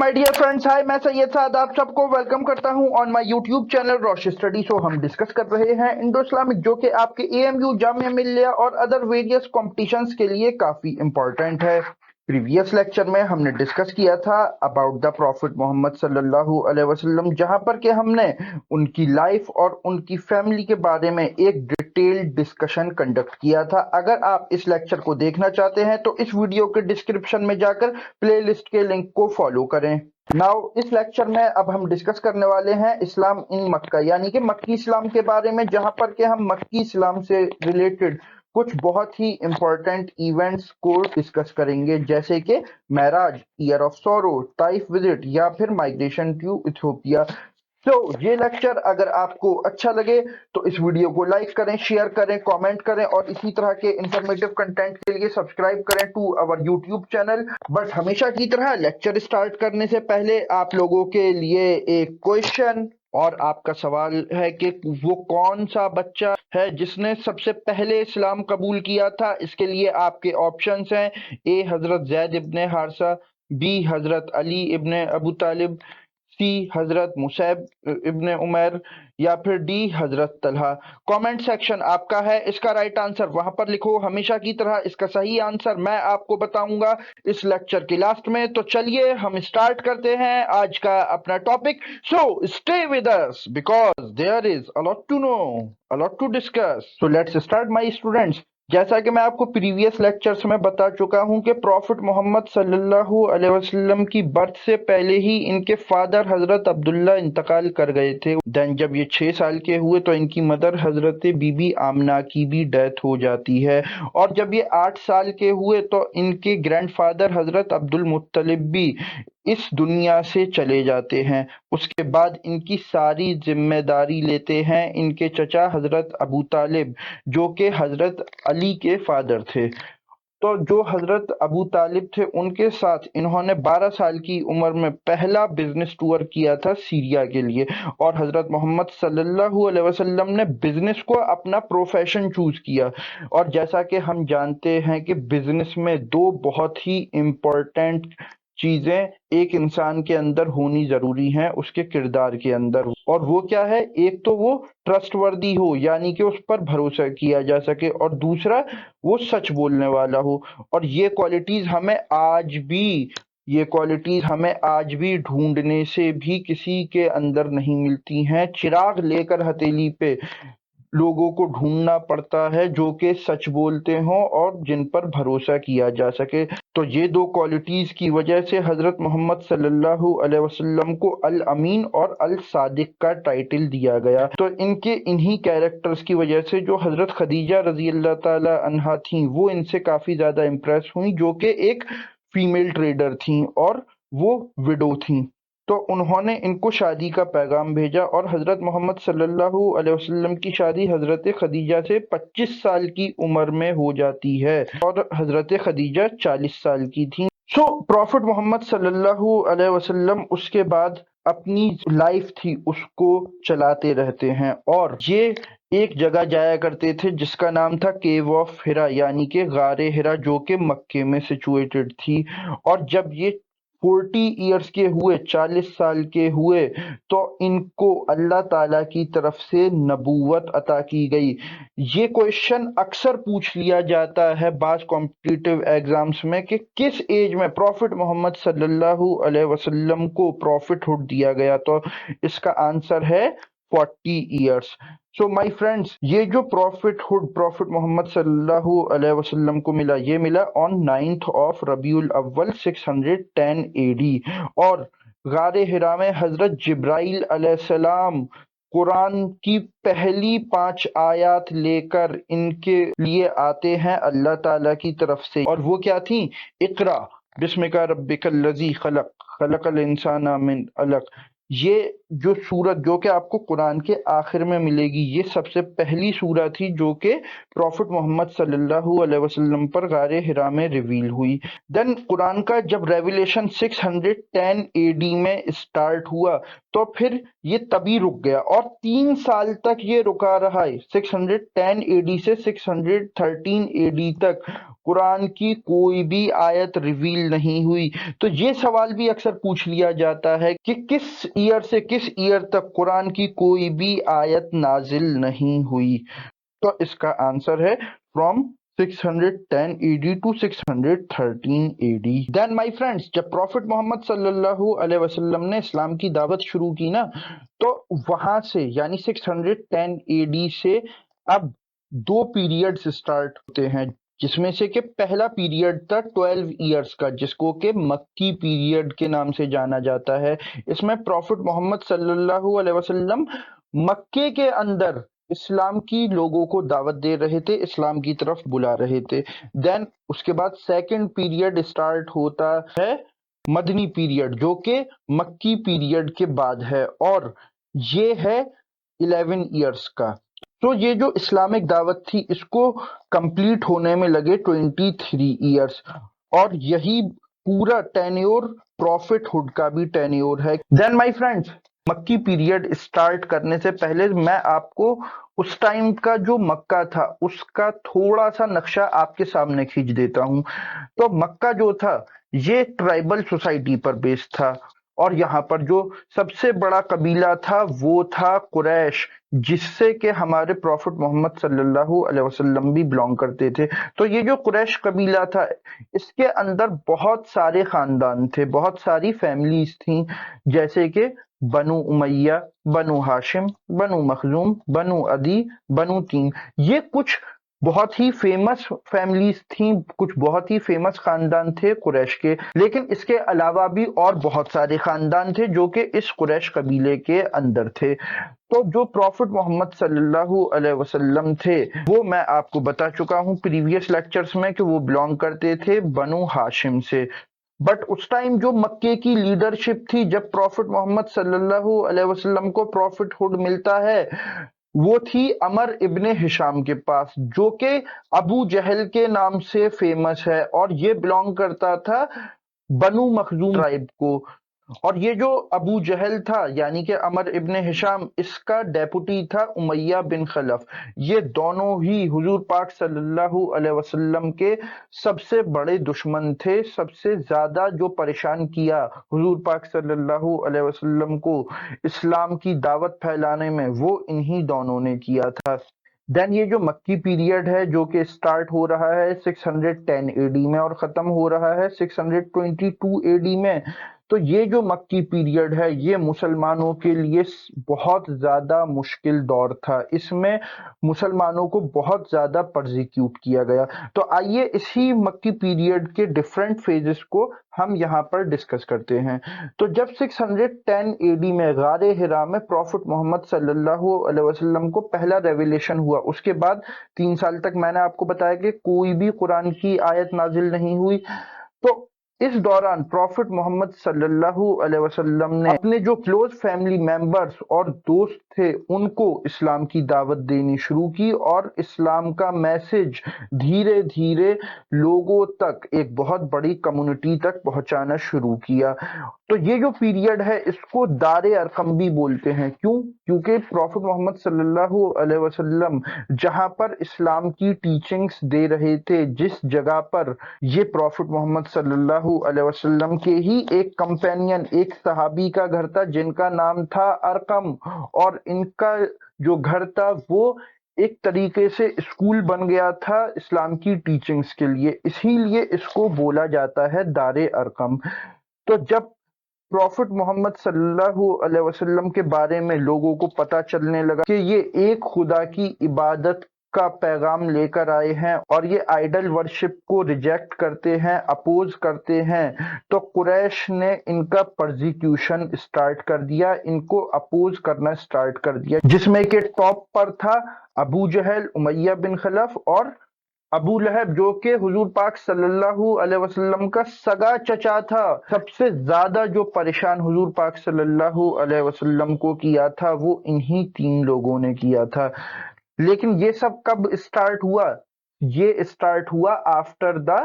My dear friends, हाय, मैं सैयद साद आप सबको वेलकम करता हूं ऑन माय यूट्यूब चैनल रोश स्टडी। सो हम डिस्कस कर रहे हैं इंडो इस्लामिक, जो कि आपके एएमयू, जामिया मिलिया और अदर वेरियस कॉम्पिटिशन्स के लिए काफी इंपॉर्टेंट है। प्रीवियस लेक्चर में हमने डिस्कस किया था अबाउट द प्रॉफिट मोहम्मद सल्लल्लाहु अलैहि वसल्लम, जहां पर के हमने उनकी लाइफ और उनकी फैमिली के बारे में एक डिटेल्ड डिस्कशन कंडक्ट किया था। अगर आप इस लेक्चर को देखना चाहते हैं तो इस वीडियो के डिस्क्रिप्शन में जाकर प्लेलिस्ट के लिंक को फॉलो करें। नाउ इस लेक्चर में अब हम डिस्कस करने वाले हैं इस्लाम इन मक्का, यानी कि मक्की इस्लाम के बारे में, जहां पर के हम मक्की इस्लाम से रिलेटेड कुछ बहुत ही इंपॉर्टेंट इवेंट्स को डिस्कस करेंगे, जैसे कि Meraj, year of sorrow, Taif visit या फिर माइग्रेशन टू इथियोपिया। तो ये लेक्चर अगर आपको अच्छा लगे तो इस वीडियो को लाइक करें, शेयर करें, कमेंट करें और इसी तरह के इंफॉर्मेटिव कंटेंट के लिए सब्सक्राइब करें to our YouTube channel. But हमेशा की तरह लेक्चर स्टार्ट करने से पहले आप लोगों के लिए एक क्वेश्चन और आपका सवाल है कि वो कौन सा बच्चा है जिसने सबसे पहले इस्लाम कबूल किया था। इसके लिए आपके ऑप्शंस हैं: ए हजरत जैद इब्ने हारसा, बी हजरत अली इब्ने अबू तालिब, सी हजरत मुसैब इब्ने उमर या फिर डी हजरत तलहा। कमेंट सेक्शन आपका है, इसका राइट आंसर वहां पर लिखो। हमेशा की तरह इसका सही आंसर मैं आपको बताऊंगा इस लेक्चर के लास्ट में। तो चलिए हम स्टार्ट करते हैं आज का अपना topic. So stay with us because there is a lot to know, a lot to discuss. So let's start my students. जैसा कि मैं आपको प्रीवियस लेक्चर्स में बता चुका हूं कि प्रॉफिट मोहम्मद सल्लल्लाहु अलैहि वसल्लम की बर्थ से पहले ही इनके फादर हजरत अब्दुल्ला इंतकाल कर गए थे। देन जब ये 6 साल के हुए तो इनकी मदर हजरत बीबी आमना की भी डेथ हो जाती है, और जब ये 8 साल के हुए तो इनके ग्रैंडफादर हजरत अब्दुल मुत्तलिब भी इस दुनिया से चले जाते हैं। उसके बाद इनकी सारी जिम्मेदारी लेते हैं इनके चचा हजरत अबू तालिब, जो कि हजरत अली के फादर थे। तो जो हजरत अबू तालिब थे उनके साथ इन्होंने 12 साल की उम्र में पहला बिजनेस टूर किया था सीरिया के लिए, और हजरत मोहम्मद सल्लल्लाहु अलैहि वसल्लम ने बिजनेस को अपना प्रोफेशन चूज किया। और जैसा कि हम जानते हैं कि बिजनेस में दो बहुत ही इम्पोर्टेंट चीजें एक इंसान के अंदर होनी जरूरी हैं उसके किरदार के अंदर, और वो क्या है? एक तो वो ट्रस्टवर्दी हो, यानी कि उस पर भरोसा किया जा सके, और दूसरा वो सच बोलने वाला हो। और ये क्वालिटीज हमें आज भी ढूंढने से भी किसी के अंदर नहीं मिलती हैं। चिराग लेकर हथेली पे लोगों को ढूंढना पड़ता है जो कि सच बोलते हों और जिन पर भरोसा किया जा सके। तो ये दो क्वालिटीज की वजह से हजरत मोहम्मद सल्लल्लाहु अलैहि वसल्लम को अल अमीन और अल सादिक का टाइटल दिया गया। तो इनके इन्हीं कैरेक्टर्स की वजह से जो हजरत खदीजा रजी अल्लाह ताला अन्हा थी वो इनसे काफी ज्यादा इम्प्रेस हुई, जो कि एक फीमेल ट्रेडर थी और वो विडो थी। तो उन्होंने इनको शादी का पैगाम भेजा, और हजरत मोहम्मद सल्लल्लाहु अलैहि वसल्लम की शादी हजरत खदीजा से 25 साल की उम्र में हो जाती है, और हजरत खदीजा 40 साल की थी। सो प्रॉफिट मोहम्मद सल्लल्लाहु अलैहि वसल्लम उसके बाद अपनी लाइफ थी उसको चलाते रहते हैं, और ये एक जगह जाया करते थे जिसका नाम था केव ऑफ हिरा, यानी कि गारे हिरा, जो कि मक्के में सिचुएटेड थी। और जब ये 40 ईयर्स के हुए, 40 साल के हुए, तो इनको अल्लाह ताला की तरफ से नबूवत अता की गई। ये क्वेश्चन अक्सर पूछ लिया जाता है बाज कॉम्पिटिटिव एग्जाम्स में कि किस एज में प्रॉफिट मोहम्मद सल्लल्लाहु अलैहि वसल्लम को प्रॉफिटहुड दिया गया, तो इसका आंसर है 40 ईयर्स। सो माय फ्रेंड्स, ये जो प्रॉफिट मोहम्मद सल्लल्लाहु अलैहि वसल्लम को मिला, ये मिला ऑन 9th ऑफ रबीउल अव्वल 610 एडी, और गारे हिरा में हजरत जिब्राइल अलैहिस्सलाम कुरान की पहली 5 आयत लेकर इनके लिए आते हैं अल्लाह ताला की तरफ से, और वो क्या थी? इकरा बिस्मिका रब्बिकल लजी खलक, खलकल इंसाना मिन अलक। ये जो सूरत जो कि आपको कुरान के आखिर में मिलेगी, ये सबसे पहली सूरत थी जो कि प्रॉफिट मोहम्मद सल्लल्लाहु अलैहि वसल्लम पर गारे हिरा में रिवील हुई। देन कुरान का जब रेवलेशन 610 एडी में स्टार्ट हुआ तो फिर ये तभी रुक गया, और 3 साल तक ये रुका रहा है। 610 एडी से 613 एडी तक कुरान की कोई भी आयत रिवील नहीं हुई। तो ये सवाल भी अक्सर पूछ लिया जाता है कि किस ईयर से किस ईयर तक कुरान की कोई भी आयत नाजिल नहीं हुई। तो इसका आंसर है फ्रॉम 610 AD to 613 AD। Then my friends, जब प्रॉफिट मोहम्मद सल्लल्लाहु अलैहि वसल्लम ने इस्लाम की दावत शुरू की ना, तो वहां से यानी 610 AD से अब दो पीरियड्स स्टार्ट होते हैं, जिसमें से कि पहला पीरियड था 12 इयर्स का, जिसको कि मक्की पीरियड के नाम से जाना जाता है। इसमें प्रॉफिट मोहम्मद सल्लल्लाहु अलैहि वसल्लम मक्के के अंदर इस्लाम की लोगों को दावत दे रहे थे, इस्लाम की तरफ बुला रहे थे। देन उसके बाद सेकंड पीरियड स्टार्ट होता है मदनी पीरियड, जो कि मक्की पीरियड के बाद है, और ये है 11 इयर्स का। तो ये जो इस्लामिक दावत थी, इसको कंप्लीट होने में लगे 23 इयर्स, और यही पूरा टेन्योर प्रॉफिटहुड का भी टेन्योर है। देन माय फ्रेंड्स, मक्की पीरियड स्टार्ट करने से पहले मैं आपको उस टाइम का जो मक्का था उसका थोड़ा सा नक्शा आपके सामने खींच देता हूं। तो मक्का जो था ये ट्राइबल सोसाइटी पर बेस्ड था, और यहाँ पर जो सबसे बड़ा कबीला था वो था कुरैश, जिससे कि हमारे प्रॉफिट मोहम्मद सल्लल्लाहु अलैहि वसल्लम भी बिलोंग करते थे। तो ये जो कुरैश कबीला था, इसके अंदर बहुत सारे खानदान थे, बहुत सारी फैमिलीज थी, जैसे कि बनु उमैया, बनु हाशिम, बनु मखजूम, बनु अदी, बनु तीम। ये कुछ बहुत ही फेमस फैमिलीज थी, कुछ बहुत ही फेमस खानदान थे कुरैश के। लेकिन इसके अलावा भी और बहुत सारे खानदान थे जो कि इस कुरैश कबीले के अंदर थे। तो जो प्रॉफिट मोहम्मद सल्लल्लाहु अलैहि वसल्लम थे, वो मैं आपको बता चुका हूँ प्रीवियस लेक्चर्स में कि वो बिलोंग करते थे बनु हाशिम से। बट उस टाइम जो मक्के की लीडरशिप थी, जब प्रॉफिट मोहम्मद सल्लल्लाहु अलैहि वसल्लम को प्रॉफिटहुड मिलता है, वो थी अमर इब्ने हिशाम के पास, जो कि अबू जहल के नाम से फेमस है, और ये बिलोंग करता था बनु मखजूम ट्राइब को। और ये जो अबू जहल था यानी कि अमर इब्ने हिशाम, इसका डेपुटी था उमैया बिन खलफ। ये दोनों ही हुजूर पाक सल्लल्लाहु अलैहि वसल्लम के सबसे बड़े दुश्मन थे। सबसे ज्यादा जो परेशान किया हुजूर पाक सल्लल्लाहु अलैहि वसल्लम को इस्लाम की दावत फैलाने में, वो इन्हीं दोनों ने किया था। देन ये जो मक्की पीरियड है, जो कि स्टार्ट हो रहा है 610 एडी में और खत्म हो रहा है 622 एडी में। तो ये जो मक्की पीरियड है, ये मुसलमानों के लिए बहुत ज्यादा मुश्किल दौर था। इसमें मुसलमानों को बहुत ज्यादा परसिक्यूट किया गया। तो आइए इसी मक्की पीरियड के डिफरेंट फेजेस को हम यहाँ पर डिस्कस करते हैं। तो जब 610 एडी में गारे हिरा में प्रॉफिट मोहम्मद सल्लल्लाहु अलैहि वसल्लम को पहला रेवलेशन हुआ, उसके बाद 3 साल तक मैंने आपको बताया कि कोई भी कुरान की आयत नाजिल नहीं हुई। तो इस दौरान प्रॉफिट मोहम्मद सल्लल्लाहु अलैहि वसल्लम ने अपने जो क्लोज फैमिली मेंबर्स और दोस्त थे उनको इस्लाम की दावत देनी शुरू की, और इस्लाम का मैसेज धीरे धीरे लोगों तक, एक बहुत बड़ी कम्युनिटी तक पहुंचाना शुरू किया। तो ये जो पीरियड है इसको दारे अरकम भी बोलते हैं। क्यों? क्योंकि प्रॉफिट मोहम्मद सल्लल्लाहु अलैहि वसल्लम जहां पर इस्लाम की टीचिंग्स दे रहे थे, जिस जगह पर ये प्रॉफिट मोहम्मद सल्लल्लाहु अलैहि वसल्लम के ही एक कंपेनियन, एक सहाबी का घर था जिनका नाम था अरकम, और इनका जो घर था वो एक तरीके से स्कूल बन गया था इस्लाम की टीचिंग्स के लिए, इसीलिए इसको बोला जाता है दारे अरकम। तो जब प्रॉफिट मोहम्मद सल्लल्लाहु अलैहि वसल्लम के बारे में लोगों को पता चलने लगा कि ये एक खुदा की इबादत का पैगाम लेकर आए हैं और ये आइडल वर्शिप को रिजेक्ट करते हैं, अपोज करते हैं, तो कुरैश ने इनका परसिक्यूशन स्टार्ट कर दिया, इनको अपोज करना स्टार्ट कर दिया, जिसमें कि टॉप पर था अबू जहल, उमैया बिन खलफ और अबू लहब, जो कि हुजूर पाक सल्लल्लाहु अलैहि वसल्लम का सगा चचा था। सबसे ज्यादा जो परेशान हुजूर पाक सल्लल्लाहु अलैहि वसल्लम को किया था वो इन्हीं 3 लोगों ने किया था। लेकिन ये सब कब स्टार्ट हुआ? ये स्टार्ट हुआ आफ्टर द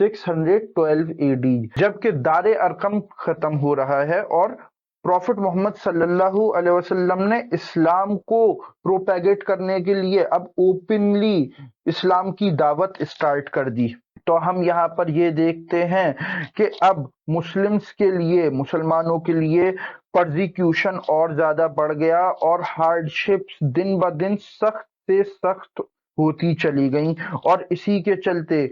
612 एडी, जबकि दारे अरकम खत्म हो रहा है और प्रॉफिट मोहम्मद सल्लल्लाहु अलैहि वसल्लम ने इस्लाम को प्रोपेगेट करने के लिए अब ओपनली इस्लाम की दावत स्टार्ट कर दी। تو ہم یہاں پر یہ دیکھتے ہیں کہ اب مسلمانوں کے لیے پرزیکیوشن اور زیادہ بڑھ گیا اور ہارڈشپس دن بدن سخت سے سخت ہوتی چلی گئیں، اور اسی کے چلتے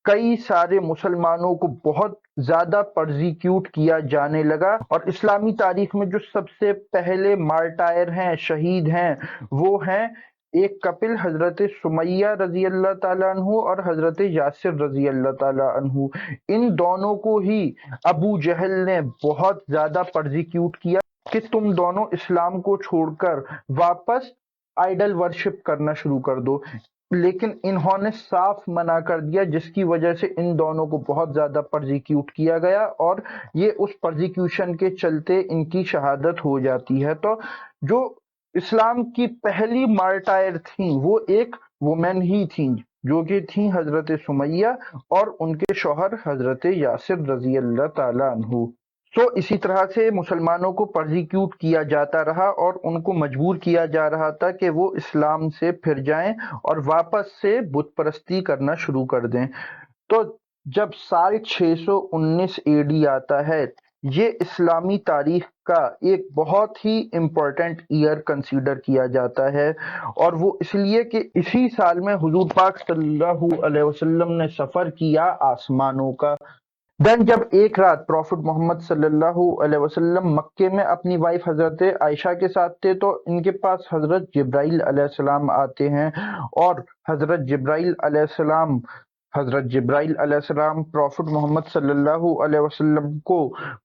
کئی سارے مسلمانوں کو بہت زیادہ پرزیکیوٹ کیا جانے لگا۔ اور اسلامی تاریخ میں جو سب سے پہلے مارٹائر ہیں، شہید ہیں، وہ ہیں ایک کپل حضرت سمیہ رضی اللہ تعالیٰ عنہ اور حضرت یاسر رضی اللہ تعالیٰ عنہ۔ ان دونوں کو ہی ابو جہل نے بہت زیادہ پرزیکیوٹ کیا کہ تم دونوں اسلام کو چھوڑ کر واپس آئیڈل ورشپ کرنا شروع کر دو، لیکن انہوں نے صاف منع کر دیا، جس کی وجہ سے ان دونوں کو بہت زیادہ پرزیکیوٹ کیا گیا اور یہ اس پرزیکیوشن کے چلتے ان کی شہادت ہو جاتی ہے۔ تو جو اسلام کی پہلی مارٹائر تھیں وہ ایک وومن ہی تھیں، جو کہ تھیں حضرت سمیہ اور ان کے شوہر حضرت یاسر رضی اللہ تعالیٰ عنہ۔ اسی طرح سے مسلمانوں کو پرزیکیوٹ کیا جاتا رہا اور ان کو مجبور کیا جا رہا تھا کہ وہ اسلام سے پھر جائیں اور واپس سے بت پرستی کرنا شروع کر دیں۔ تو جب سال 619 AD آتا ہے، یہ اسلامی تاریخ کا ایک بہت ہی امپورٹنٹ ایئر کنسیڈر کیا جاتا ہے، اور وہ اس لیے کہ اسی سال میں حضور پاک صلی اللہ علیہ وسلم نے سفر کیا آسمانوں کا۔ دین جب ایک رات پروفٹ محمد صلی اللہ علیہ وسلم مکے میں اپنی وائف حضرت عائشہ کے ساتھ تھے، تو ان کے پاس حضرت جبرائیل علیہ السلام آتے ہیں، اور حضرت جبرائیل علیہ السلام پروفٹ محمد صلی اللہ علیہ وسلم کو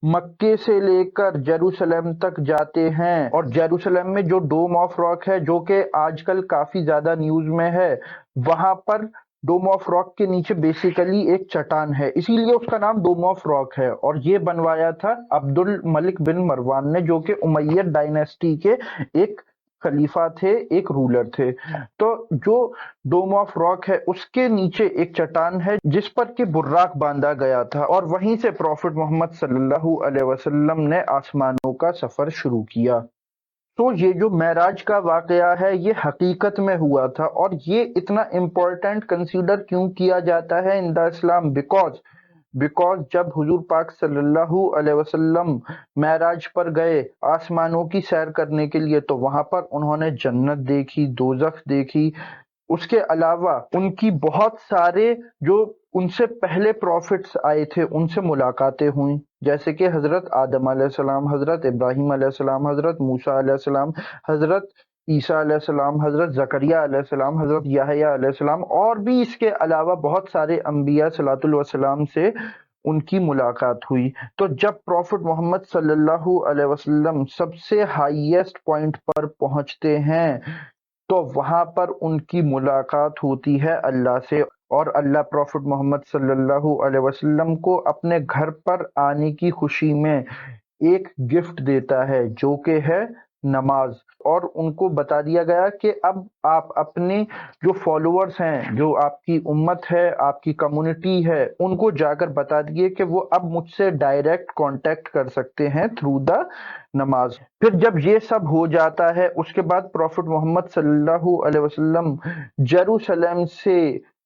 مکے سے لے کر جیروسلم تک جاتے ہیں، اور جیروسلم میں جو ڈوم آف راک ہے، جو کہ آج کل کافی زیادہ نیوز میں ہے، وہاں پر ڈوم آف راک کے نیچے بیسیکلی ایک چٹان ہے، اسی لیے اس کا نام ڈوم آف راک ہے، اور یہ بنوایا تھا عبد الملک بن مروان نے، جو کہ امیہ ڈائنیسٹی کے ایک خلیفہ تھے، ایک رولر تھے۔ تو جو ڈوم آف راک ہے اس کے نیچے ایک چٹان ہے جس پر کہ براق باندھا گیا تھا، اور وہیں سے پروفٹ محمد صلی اللہ علیہ وسلم نے آسمانوں کا سفر شروع کیا۔ تو یہ جو معراج کا واقعہ ہے یہ حقیقت میں ہوا تھا، اور یہ اتنا امپورٹنٹ کنسیڈر کیوں کیا جاتا ہے ان دا اسلام؟ بیکاز جب حضور پاک صلی اللہ علیہ وسلم معراج پر گئے آسمانوں کی سیر کرنے کے لیے، تو وہاں پر انہوں نے جنت دیکھی، دوزخ دیکھی، اس کے علاوہ ان کی بہت سارے جو ان سے پہلے پروفٹس آئے تھے ان سے ملاقاتیں ہوئیں، جیسے کہ حضرت آدم علیہ السلام، حضرت ابراہیم علیہ السلام، حضرت موسیٰ علیہ السلام، حضرت عیسیٰ علیہ السلام، حضرت زکریہ علیہ السلام، حضرت یحییٰ علیہ السلام، اور بھی اس کے علاوہ بہت سارے انبیاء صلاۃ اللہ وسلام سے ان کی ملاقات ہوئی۔ تو جب پروفٹ محمد صلی اللہ علیہ وسلم سب سے ہائیسٹ پوائنٹ پر پہنچتے ہیں، تو وہاں پر ان کی ملاقات ہوتی ہے اللہ سے، اور اللہ پروفٹ محمد صلی اللہ علیہ وسلم کو اپنے گھر پر آنے کی خوشی میں ایک گفٹ دیتا ہے، جو کہ ہے نماز، اور ان کو بتا دیا گیا کہ اب آپ اپنے جو فالوورز ہیں، جو آپ کی امت ہے، آپ کی کمیونٹی ہے، ان کو جا کر بتا دیے کہ وہ اب مجھ سے ڈائریکٹ کانٹیکٹ کر سکتے ہیں تھرو دا نماز۔ پھر جب یہ سب ہو جاتا ہے اس کے بعد پروفٹ محمد صلی اللہ علیہ وسلم جیروسلم سے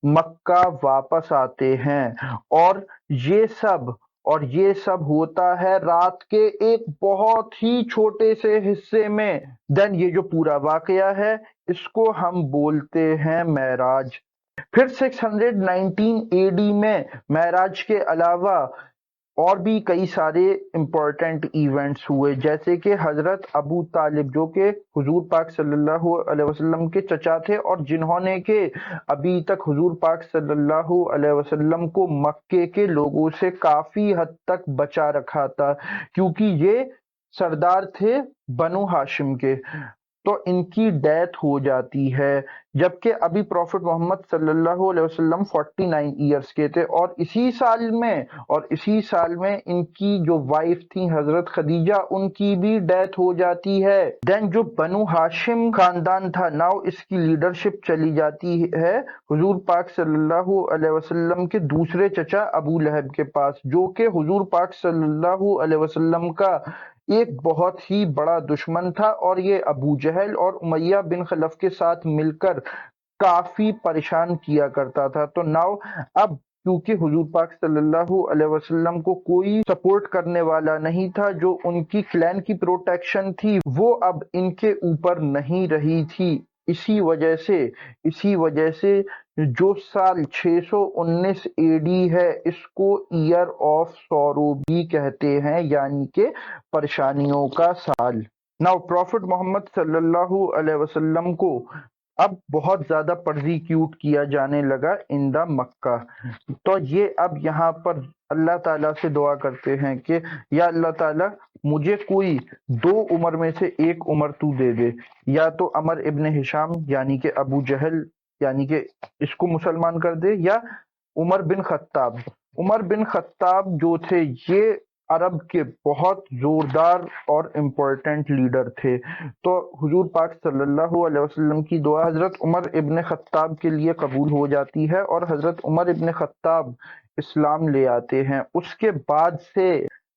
مکہ واپس آتے ہیں، اور یہ سب ہوتا ہے رات کے ایک بہت ہی چھوٹے سے حصے میں۔ دین یہ جو پورا واقعہ ہے اس کو ہم بولتے ہیں معراج۔ پھر 619 AD میں معراج کے علاوہ اور بھی کئی سارے امپورٹنٹ ایونٹس ہوئے، جیسے کہ حضرت ابو طالب، جو کہ حضور پاک صلی اللہ علیہ وسلم کے چچا تھے، اور جنہوں نے کہ ابھی تک حضور پاک صلی اللہ علیہ وسلم کو مکے کے لوگوں سے کافی حد تک بچا رکھا تھا، کیونکہ یہ سردار تھے بنو ہاشم کے۔ تو ان کی ڈیتھ ہو جاتی ہے، جبکہ ابھی پروفٹ محمد صلی اللہ علیہ وسلم 49 ایئرس کے تھے، اور اسی سال میں ان کی جو وائف تھی حضرت خدیجہ، ان کی بھی ڈیتھ ہو جاتی ہے۔ دین جو بنو ہاشم خاندان تھا، ناؤ اس کی لیڈرشپ چلی جاتی ہے حضور پاک صلی اللہ علیہ وسلم کے دوسرے چچا ابو لہب کے پاس، جو کہ حضور پاک صلی اللہ علیہ وسلم کا ایک بہت ہی بڑا دشمن تھا، اور یہ ابو جہل اور امیہ بن خلف کے ساتھ مل کر کافی پریشان کیا کرتا تھا۔ تو ناؤ اب क्योंकि हुजूर पाक सल्लल्लाहु अलैहि वसल्लम को कोई सपोर्ट करने वाला नहीं था। जो उनकी क्लैन की प्रोटेक्शन थी वो अब इनके ऊपर नहीं रही थी। इसी वजह से जो साल 619 एडी है इसको ईयर ऑफ सॉरो भी कहते हैं, यानी कि परेशानियों का साल। नाउ प्रॉफिट मोहम्मद सल्लल्लाहु अलैहि वसल्लम को अब बहुत ज्यादा परसिक्यूट किया जाने लगा इन द मक्का। तो ये अब यहाँ पर अल्लाह ताला से दुआ करते हैं कि या अल्लाह ताला मुझे कोई दो उमर में से एक उमर तू दे दे, या तो अमर इब्न हिशाम यानी कि अबू जहल यानी कि इसको मुसलमान कर दे, या Umar bin Khattab. Umar bin Khattab जो थे ये अरब के बहुत जोरदार और इम्पोर्टेंट लीडर थे। तो हुजूर पाक सल्लल्लाहु अलैहि वसल्लम की दुआ हजरत उमर इब्न खत्ताब के लिए कबूल हो जाती है और हजरत उमर इब्न खत्ताब इस्लाम ले आते हैं। उसके बाद से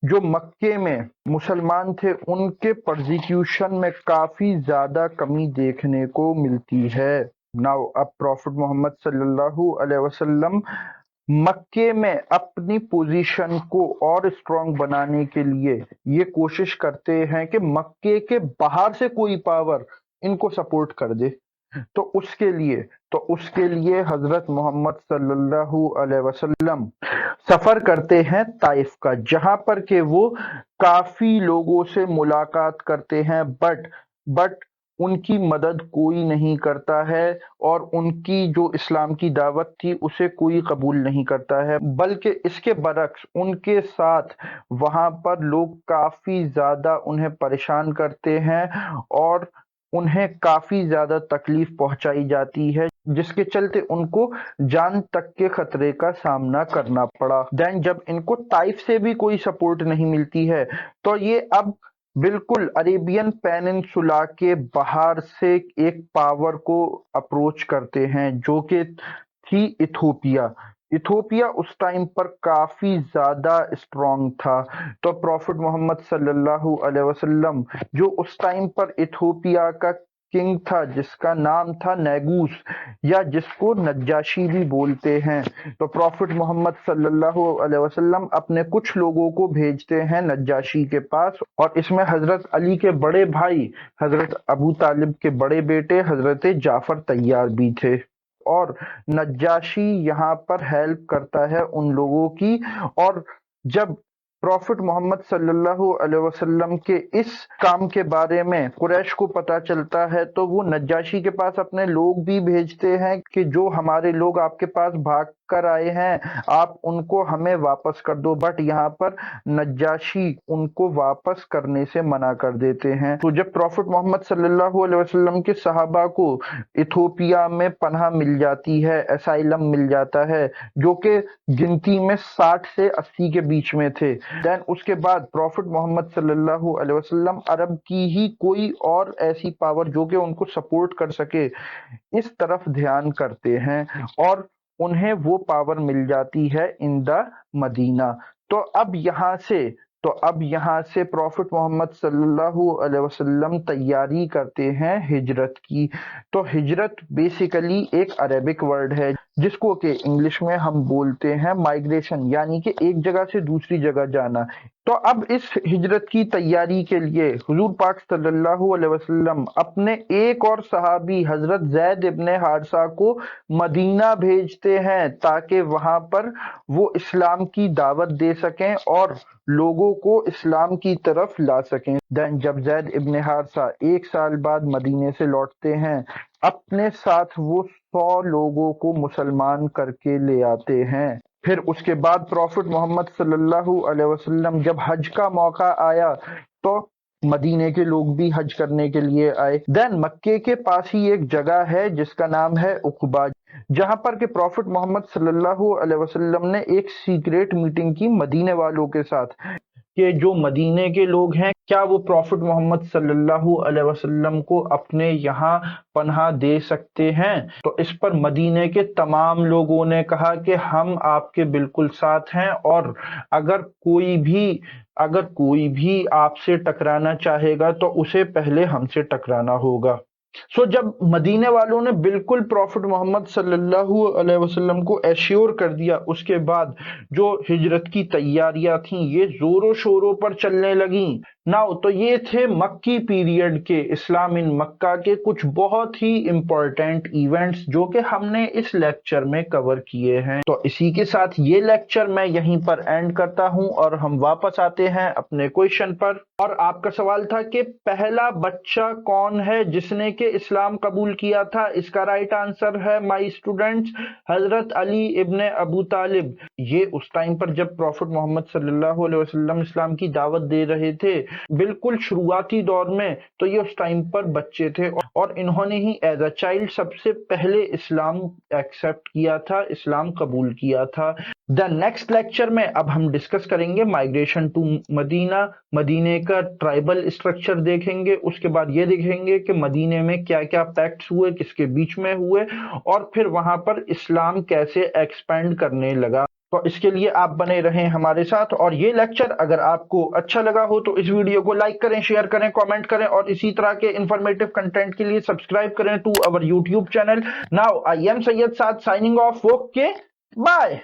जो मक्के में मुसलमान थे उनके परसिक्यूशन में काफी ज्यादा कमी देखने को मिलती है। नाउ अब प्रॉफिट मोहम्मद सल्लल्लाहु अलैहि वसल्लम मक्के में अपनी पोजीशन को और स्ट्रांग बनाने के लिए ये कोशिश करते हैं कि मक्के के बाहर से कोई पावर इनको सपोर्ट कर दे। तो उसके लिए हजरत मोहम्मद सल्लल्लाहु अलैहि वसल्लम सफर करते हैं ताइफ का, जहां पर के वो काफी लोगों से मुलाकात करते हैं, बट उनकी मदद कोई नहीं करता है और उनकी जो इस्लाम की दावत थी उसे कोई कबूल नहीं करता है, बल्कि इसके बरक्स उनके साथ वहां पर लोग काफी ज्यादा उन्हें परेशान करते हैं और उन्हें काफी ज्यादा तकलीफ पहुंचाई जाती है, जिसके चलते उनको जान तक के खतरे का सामना करना पड़ा। देन जब इनको ताइफ से भी कोई सपोर्ट नहीं मिलती है तो ये अब बिल्कुल अरेबियन पेनिनसुला के बाहर से एक पावर को अप्रोच करते हैं जो कि थी इथोपिया। इथोपिया उस टाइम पर काफी ज्यादा स्ट्रांग था। तो प्रॉफिट मोहम्मद सल्लल्लाहु अलैहि वसल्लम जो उस टाइम पर इथोपिया का किंग था जिसका नाम था नेगूस, या जिसको नज्जाशी भी बोलते हैं, तो प्रॉफिट मोहम्मद सल्लल्लाहु अलैहि वसल्लम अपने कुछ लोगों को भेजते हैं नज्जाशी के पास, और इसमें हजरत अली के बड़े भाई हजरत अबू तालिब के बड़े बेटे हजरत जाफर तैयार भी थे। और नज्जाशी यहाँ पर हेल्प करता है उन लोगों की। और जब प्रॉफिट मोहम्मद सल्लल्लाहु अलैहि वसल्लम के इस काम के बारे में कुरैश को पता चलता है तो वो नज्जाशी के पास अपने लोग भी भेजते हैं कि जो हमारे लोग आपके पास भाग कर आए हैं आप उनको हमें वापस कर दो, बट यहाँ पर नज्जाशी उनको वापस करने से मना कर देते हैं। तो जब प्रॉफिट मोहम्मद सल्लल्लाहु अलैहि वसल्लम के सहाबा को इथोपिया में पनाह मिल जाती है, असाइलम मिल जाता है, जो कि गिनती में 60 से 80 के बीच में थे, देन उसके बाद प्रॉफिट मोहम्मद सल्लल्लाहु अलैहि वसल्लम अरब की ही कोई और ऐसी पावर जो कि उनको सपोर्ट कर सके इस तरफ ध्यान करते हैं और उन्हें वो पावर मिल जाती है इन द मदीना। तो अब यहाँ से प्रॉफिट मोहम्मद सल्लल्लाहु अलैहि वसल्लम तैयारी करते हैं हिजरत की। तो हिजरत बेसिकली एक अरेबिक वर्ड है जिसको कि इंग्लिश में हम बोलते हैं माइग्रेशन, यानी कि एक जगह से दूसरी जगह जाना। तो अब इस हिजरत की तैयारी के लिए हुजूर पाक सल्लल्लाहु अलैहि वसल्लम अपने एक और सहाबी हजरत जैद इब्ने हारिसा को मदीना भेजते हैं ताकि वहां पर वो इस्लाम की दावत दे सकें और लोगों को इस्लाम की तरफ ला सकें। देन जब जैद इब्ने हारिसा 1 साल बाद मदीने से लौटते हैं अपने साथ वो 100 लोगों को मुसलमान करके ले आते हैं। फिर उसके बाद प्रॉफिट मोहम्मद सल्लल्लाहु अलैहि वसल्लम जब हज का मौका आया तो मदीने के लोग भी हज करने के लिए आए। देन मक्के के पास ही एक जगह है जिसका नाम है उक़बा, जहां पर के प्रॉफिट मोहम्मद सल्लल्लाहु अलैहि वसल्लम ने एक सीक्रेट मीटिंग की मदीने वालों के साथ कि जो मदीने के लोग हैं क्या वो प्रॉफिट मोहम्मद सल्लल्लाहु अलैहि वसल्लम को अपने यहाँ पनाह दे सकते हैं। तो इस पर मदीने के तमाम लोगों ने कहा कि हम आपके बिल्कुल साथ हैं और अगर कोई भी आपसे टकराना चाहेगा तो उसे पहले हमसे टकराना होगा। जब मदीने वालों ने बिल्कुल प्रॉफिट मोहम्मद सल्लल्लाहु अलैहि वसल्लम को एश्योर कर दिया, उसके बाद जो हिजरत की तैयारियां थीं ये जोरों शोरों पर चलने लगीं। नाउ तो ये थे मक्की पीरियड के, इस्लाम इन मक्का के कुछ बहुत ही इंपॉर्टेंट इवेंट्स जो कि हमने इस लेक्चर में कवर किए हैं। तो इसी के साथ ये लेक्चर मैं यहीं पर एंड करता हूं और हम वापस आते हैं अपने क्वेश्चन पर। और आपका सवाल था कि पहला बच्चा कौन है जिसने के इस्लाम कबूल किया था। इसका राइट आंसर है माय स्टूडेंट्स, हजरत अली इब्ने अबू तालिब। ये उस टाइम पर जब प्रॉफिट मोहम्मद सल्लल्लाहु अलैहि वसल्लम इस्लाम की दावत दे रहे थे, बिल्कुल शुरुआती दौर में, तो ये उस टाइम पर बच्चे थे और इन्होंने ही एज अ चाइल्ड सबसे पहले इस्लाम एक्सेप्ट किया था, इस्लाम कबूल किया था। द नेक्स्ट लेक्चर में अब हम डिस्कस करेंगे माइग्रेशन टू मदीना, मदीने का ट्राइबल स्ट्रक्चर देखेंगे, उसके बाद ये देखेंगे कि मदीने में क्या क्या पैक्ट्स हुए, किसके बीच में हुए, और फिर वहां पर इस्लाम कैसे एक्सपेंड करने लगा। तो इसके लिए आप बने रहें हमारे साथ। और ये लेक्चर अगर आपको अच्छा लगा हो तो इस वीडियो को लाइक करें, शेयर करें, कमेंट करें और इसी तरह के इंफॉर्मेटिव कंटेंट के लिए सब्सक्राइब करें to our YouTube channel. Now I am Syed Saad signing off. Okay, bye.